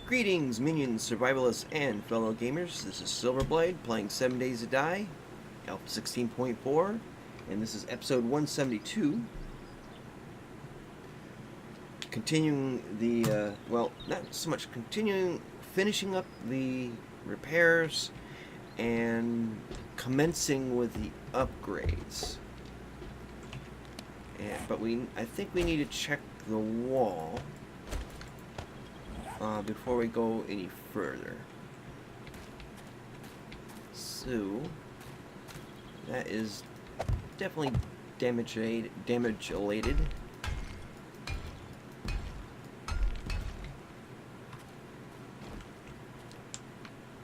Greetings, minions, survivalists, and fellow gamers. This is Silverblade playing 7 Days to Die, Alpha 16.4, and this is episode 172. Continuing the, well, not so much continuing, finishing up the repairs and commencing with the upgrades. But I think we need to check the wall before we go any further. So that is definitely damage-related.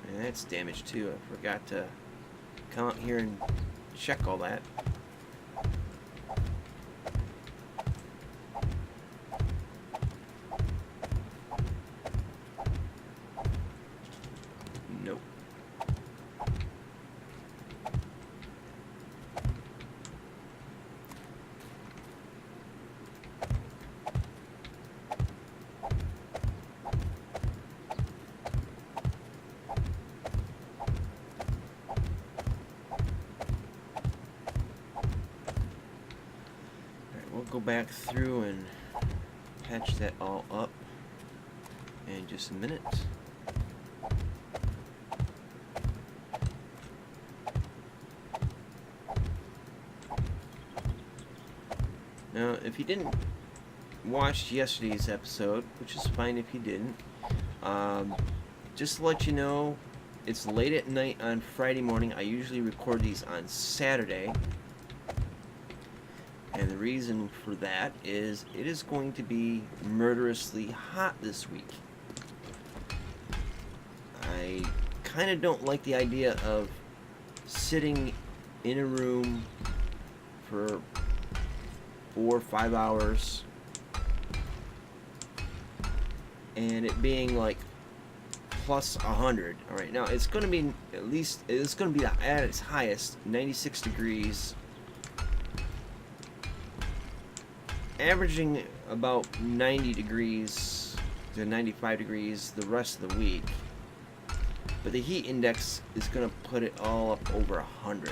And that's damaged too. I forgot to come out here and check all that. Nope. Go back through and patch that all up in just a minute. Now, if you didn't watch yesterday's episode, which is fine if you didn't, just to let you know, it's late at night on Friday morning. I usually record these on Saturday. And the reason for that is it is going to be murderously hot this week. I kind of don't like the idea of sitting in a room for 4 or 5 hours and it being like plus 100. All right, now it's going to be at least, it's going to be at its highest 96 degrees. Averaging about 90 degrees to 95 degrees the rest of the week, but the heat index is going to put it all up over 100.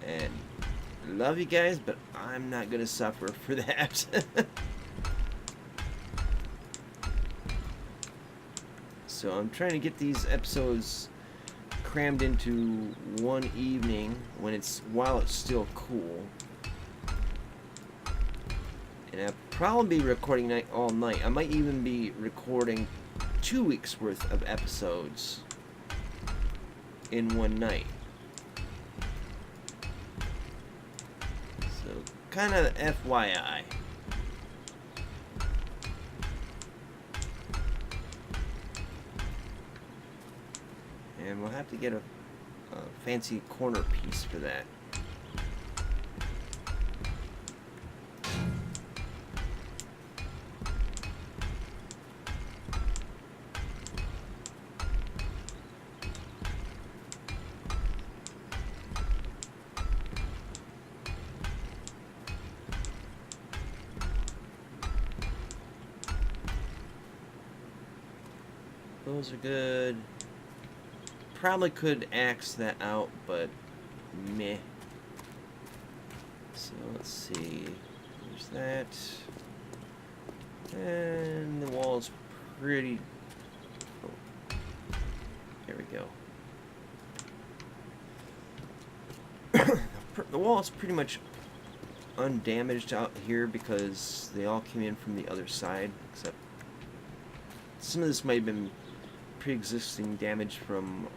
And love you guys, but I'm not going to suffer for that. So I'm trying to get these episodes crammed into one evening while it's still cool. And I'll probably be recording all night. I might even be recording 2 weeks worth of episodes in one night. So, kind of FYI. And we'll have to get a fancy corner piece for that. Those are good. Probably could axe that out, but meh. So let's see. There's that. And the wall's pretty... Oh. There we go. The wall is pretty much undamaged out here because they all came in from the other side, except some of this might have been pre-existing damage from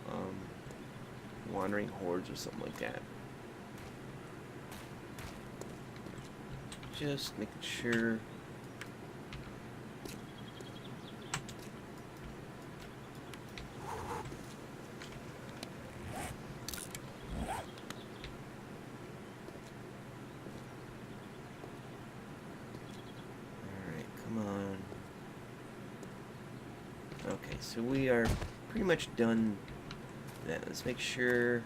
wandering hordes or something like that. Just making sure. Alright, come on. Okay, so we are pretty much done that. Let's make sure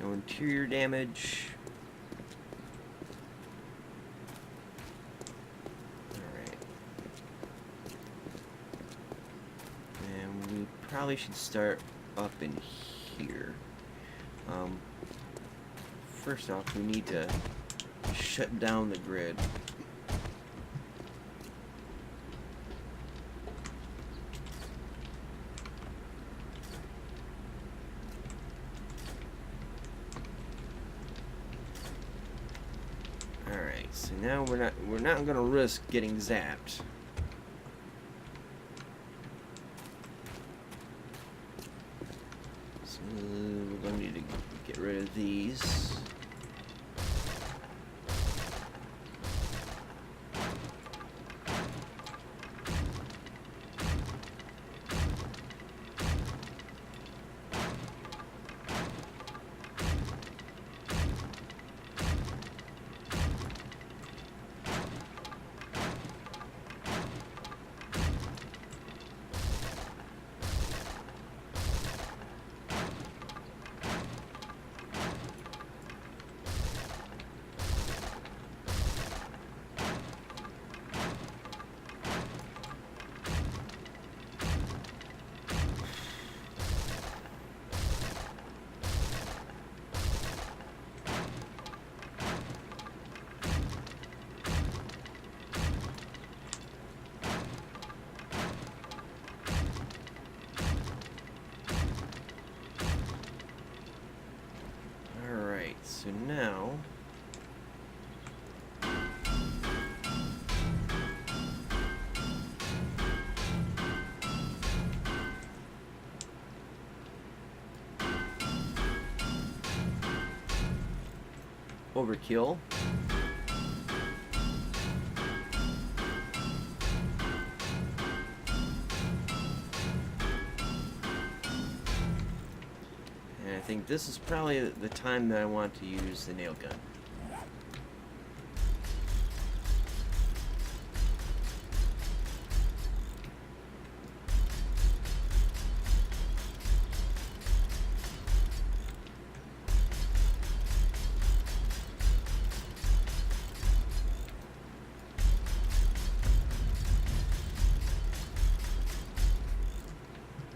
no interior damage. probably should start up in here. First off, we need to shut down the grid. Alright, so now we're not gonna risk getting zapped. So we're gonna need to get rid of these. So now overkill. And I think this is probably the time that I want to use the nail gun.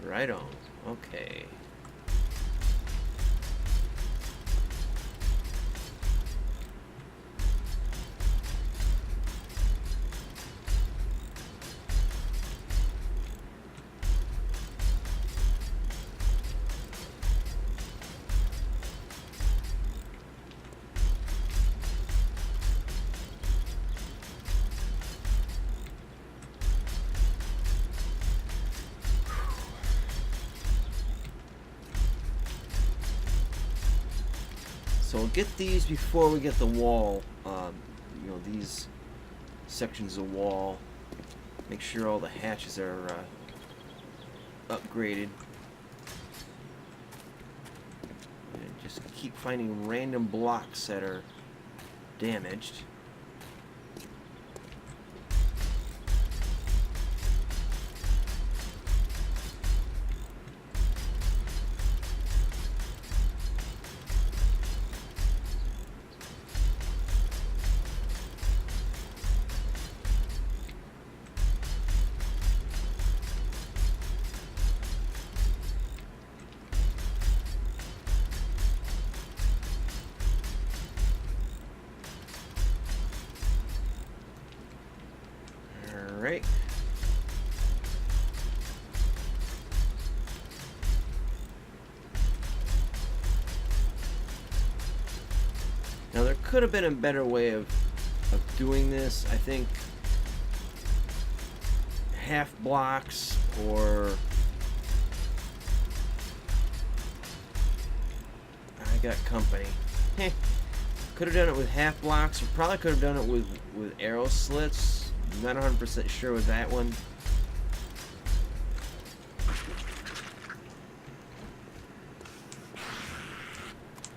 Right on. Okay. So we'll get these before we get the wall, you know, these sections of wall. Make sure all the hatches are upgraded. And just keep finding random blocks that are damaged. Right. Now there could have been a better way of doing this. I think half blocks or I got company. Could have done it with half blocks, or probably could have done it with arrow slits. I'm not 100% sure with that one.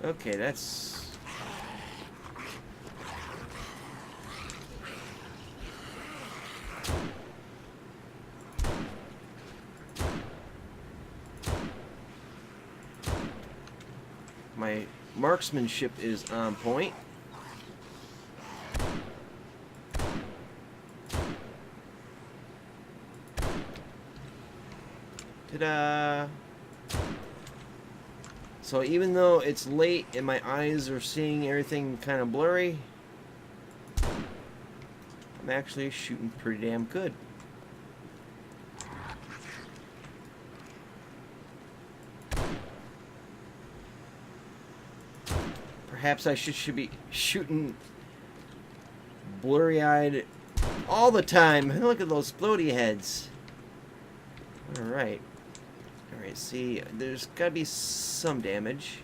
Okay, that's... My marksmanship is on point. Ta-da! So even though it's late and my eyes are seeing everything kind of blurry, I'm actually shooting pretty damn good. Perhaps I should be shooting blurry-eyed all the time. Look at those floaty heads. Alright. Alright, see, there's gotta be some damage.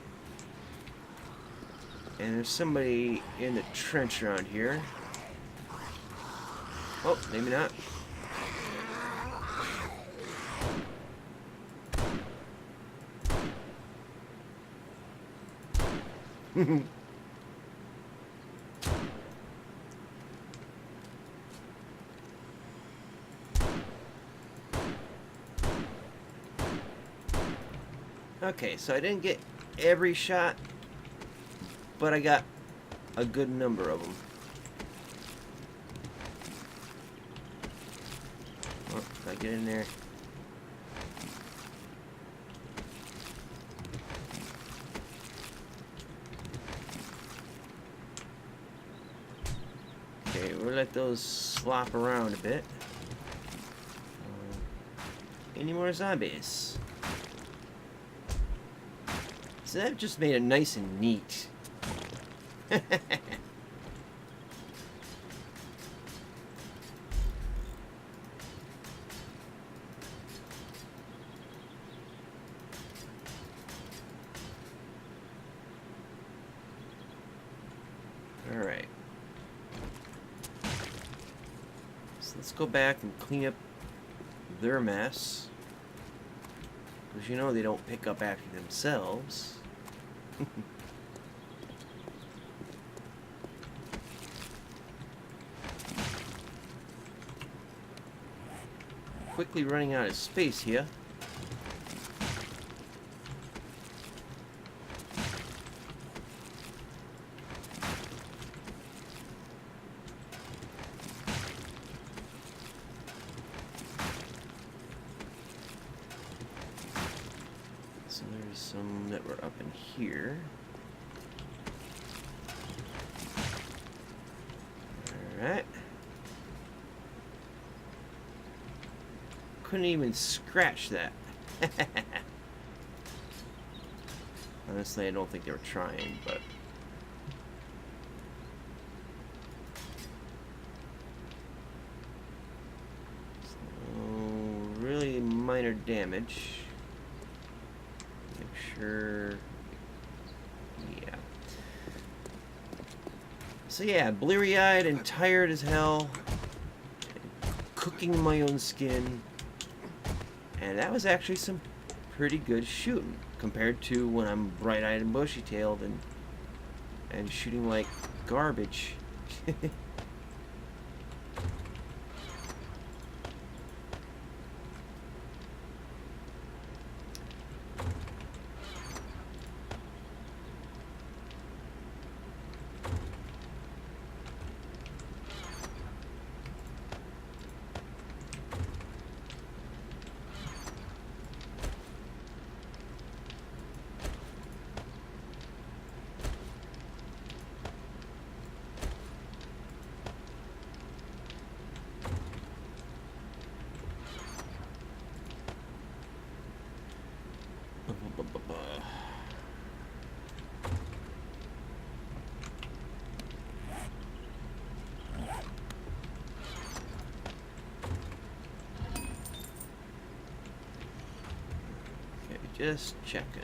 And there's somebody in the trench around here. Oh, maybe not. Okay, so I didn't get every shot, but I got a good number of them. Oh, gotta get in there. Okay, we'll let those slop around a bit. Any more zombies? So that just made it nice and neat. Alright. So let's go back and clean up their mess. Because you know they don't pick up after themselves. Quickly running out of space here. So there's some that were up in here. Alright. Couldn't even scratch that. Honestly, I don't think they were trying, but... So, really minor damage. Make sure... Yeah. So yeah, bleary-eyed and tired as hell. Cooking my own skin. And that was actually some pretty good shooting compared to when I'm bright-eyed and bushy-tailed and shooting like garbage. Okay, just checking.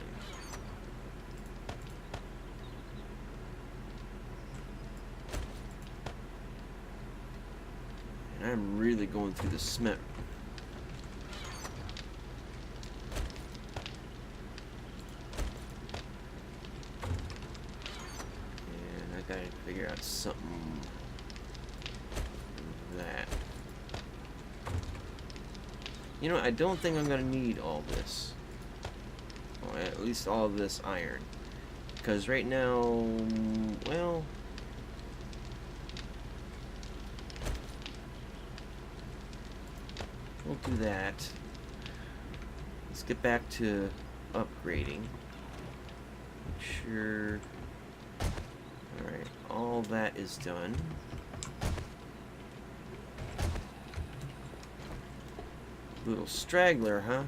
And I'm really going through the cement. Gotta figure out something like that. You know, I don't think I'm gonna need all this. Well, at least all of this iron. Because right now, well... we'll do that. Let's let's get back to upgrading. Make sure. Alright, all that is done. Little straggler, huh?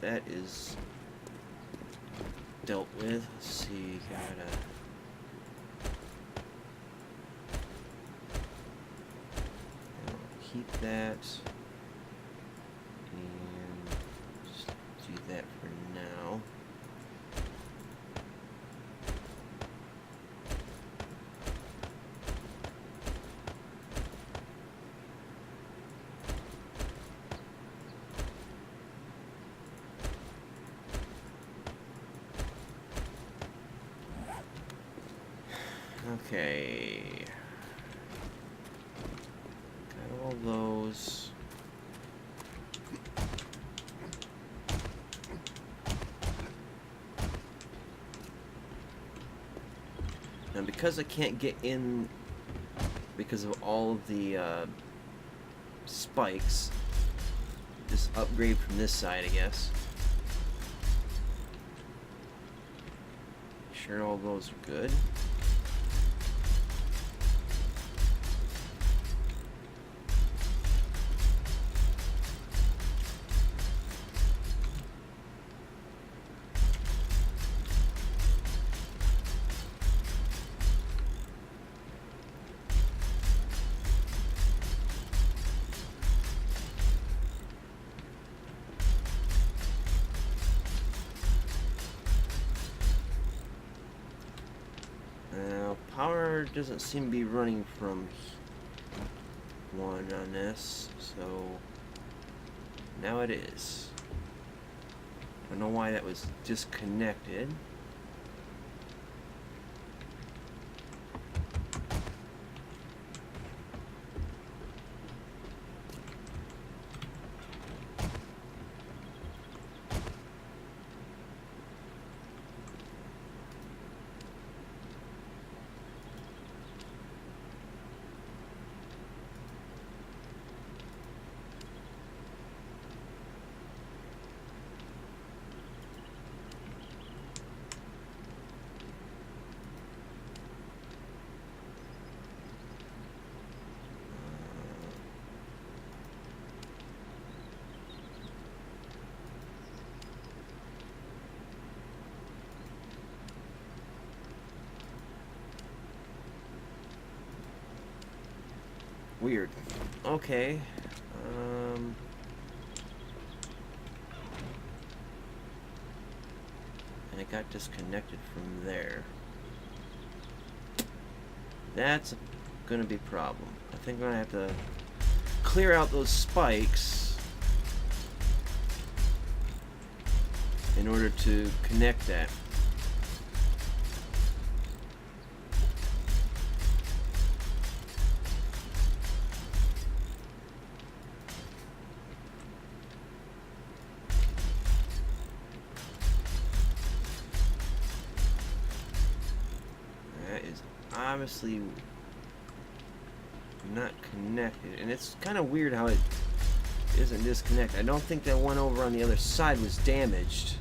That is dealt with. Let's see, gotta keep that and just do that for now. Okay. Got all those. Now because I can't get in because of all of the spikes, just upgrade from this side, I guess. Sure all those are good. Power doesn't seem to be running from one on this, so now it is. I don't know why that was disconnected. Weird. Okay. And it got disconnected from there. That's gonna be a problem. I think I'm gonna have to clear out those spikes in order to connect that. Obviously not connected, and it's kind of weird how it isn't disconnected. I don't think that one over on the other side was damaged.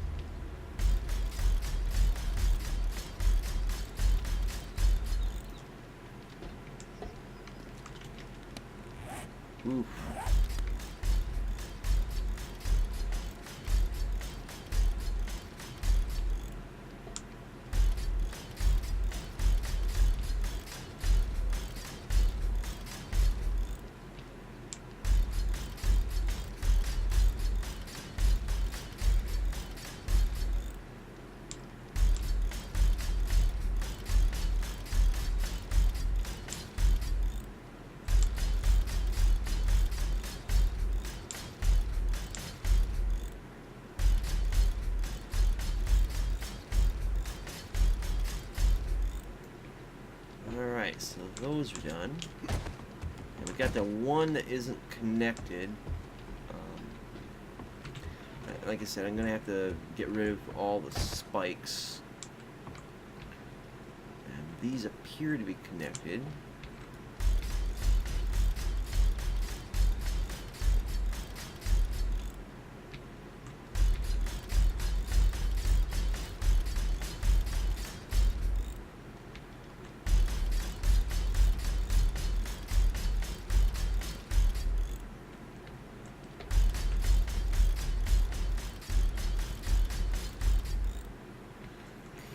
Oof. so those are done. And we got the one that isn't connected. Like I said, I'm going to have to get rid of all the spikes. And these appear to be connected.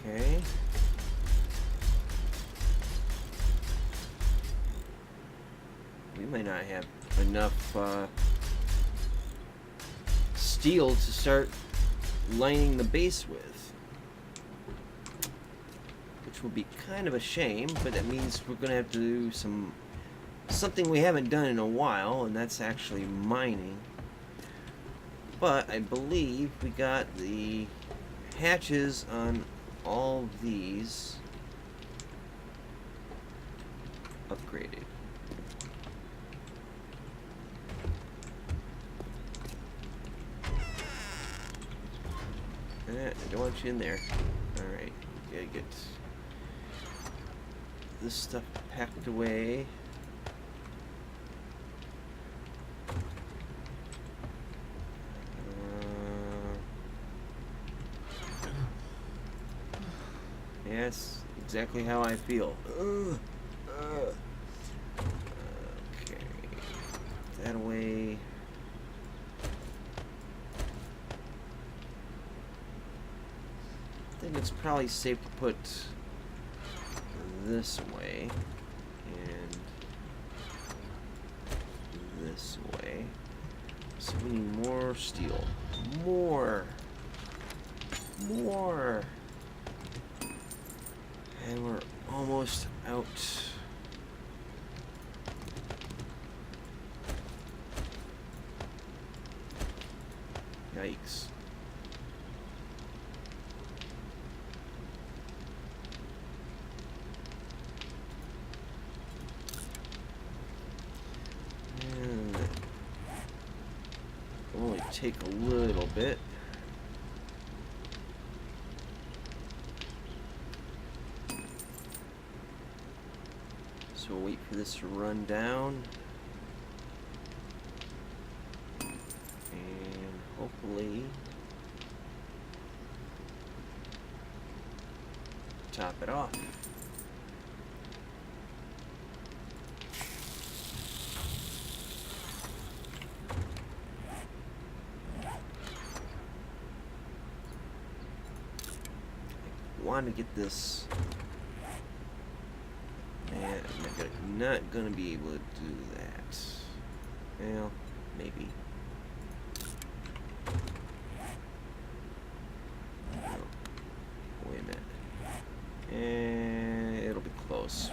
Okay. We might not have enough steel to start lining the base with, which will be kind of a shame, but that means we're going to have to do something we haven't done in a while, and that's actually mining. But I believe we got the hatches on all of these upgraded. I don't want you in there. Alright, gotta get this stuff packed away. Yes, exactly how I feel. Okay, that away. I think it's probably safe to put this away and this way. So we need more steel. More. And we're almost out. Yikes. And it'll only take a little bit. So we'll wait for this to run down. And hopefully top it off. I want to get this. And I'm not gonna be able to do that. Well, maybe. No. Wait a minute. And it'll be close.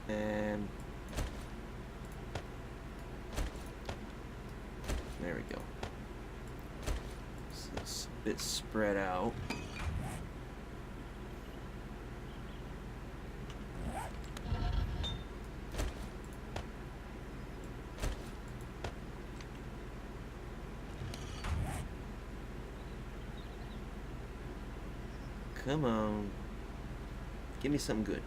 And there we go. So it's a bit spread out. Come on. Give me something good.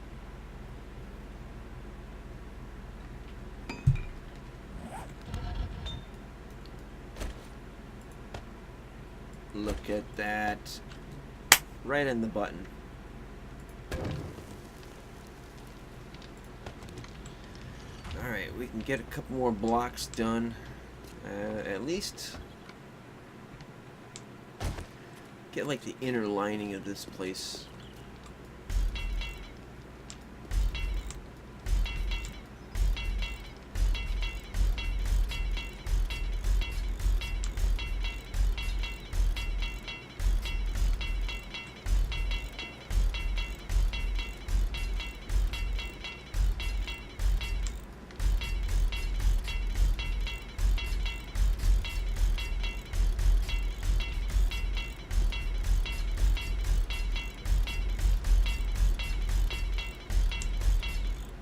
Look at that. Right in the button. Alright, we can get a couple more blocks done. At least get like the inner lining of this place.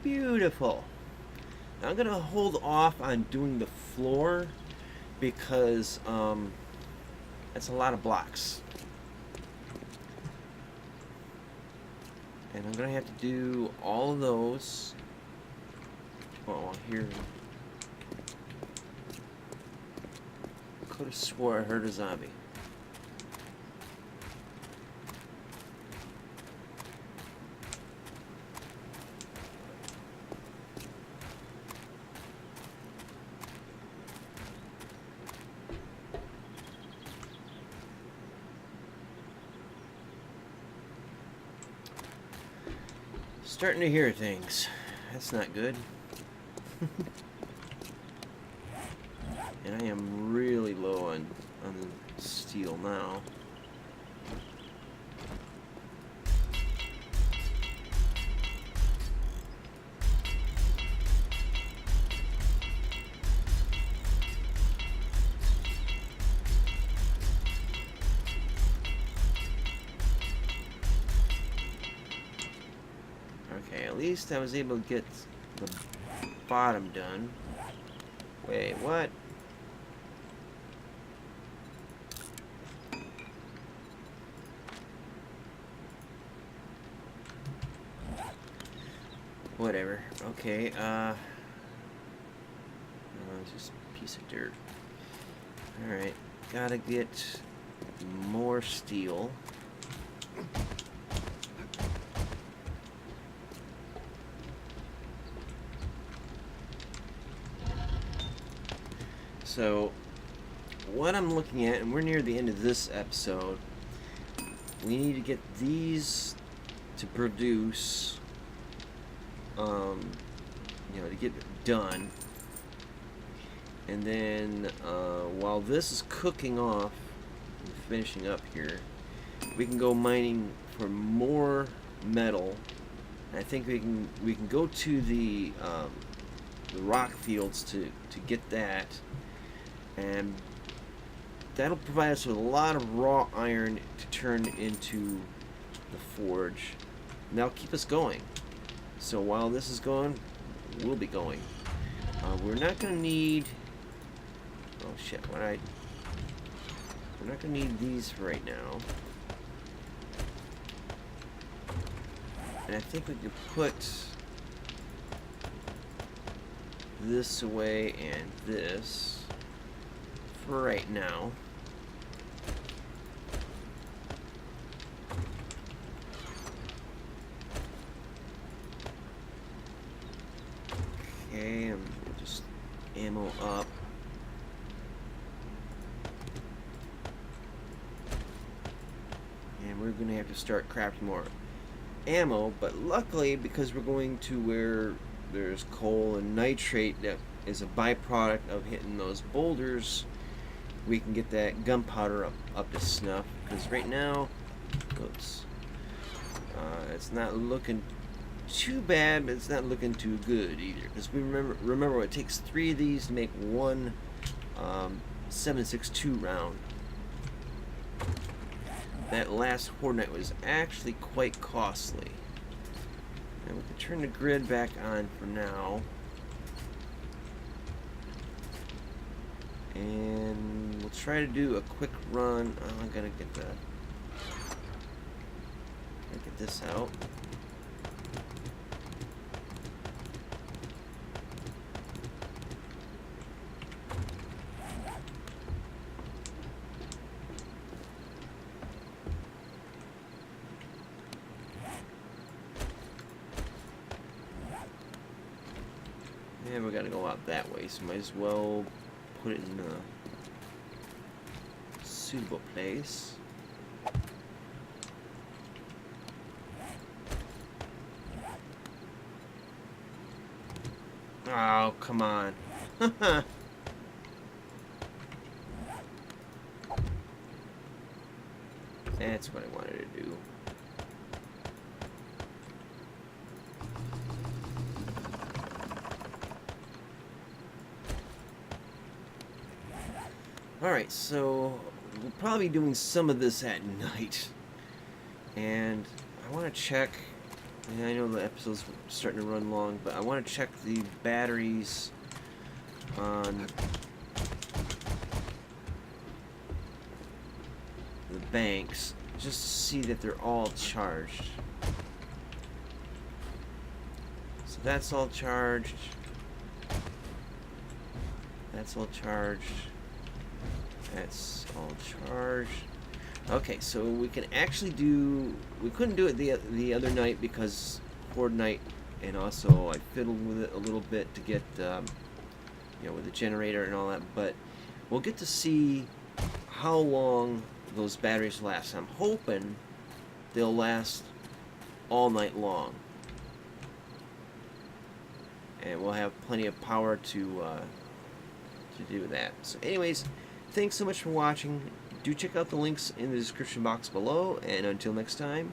Beautiful. Now I'm going to hold off on doing the floor because that's a lot of blocks. And I'm going to have to do all of those. Oh, here. Could have swore I heard a zombie. Starting to hear things. That's not good. And I am really low on the steel now. Okay, at least I was able to get the bottom done. Wait, what? Whatever. Okay, it's just a piece of dirt. Alright, gotta get more steel. So, what I'm looking at, and we're near the end of this episode, we need to get these to produce, you know, to get it done. And then, while this is cooking off, and finishing up here, we can go mining for more metal. I think we can go to the rock fields to get that. And that'll provide us with a lot of raw iron to turn into the forge. And that'll keep us going. So while this is going, we'll be going. We're not going to need... Oh shit, we're not going to need these right now. And I think we could put this away and this for right now. Okay, and we'll just ammo up. And we're gonna have to start crafting more ammo, but luckily, because we're going to where there's coal and nitrate that is a byproduct of hitting those boulders, we can get that gunpowder up to snuff. Because right now, oops, it's not looking too bad, but it's not looking too good either. Because we remember it takes 3 of these to make one 7.62 round. That last Horde Night was actually quite costly. And we can turn the grid back on for now. And we'll try to do a quick run. Oh, I'm gonna get this out. And we're gonna go out that way, so might as well put it in a suitable place. Oh, come on. That's what I wanted to do. Alright, so we'll probably be doing some of this at night. And I want to check Yeah, I know the episode's starting to run long, but I want to check the batteries on the banks just to see that they're all charged. So that's all charged. That's all charged. That's all charged. Okay, so we can actually do... We couldn't do it the other night because Horde Night, and also I fiddled with it a little bit to get, you know, with the generator and all that, but we'll get to see how long those batteries last. I'm hoping they'll last all night long. And we'll have plenty of power to do that. So anyways, thanks so much for watching. Do check out the links in the description box below, and until next time,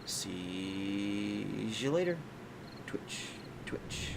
see you later. Twitch.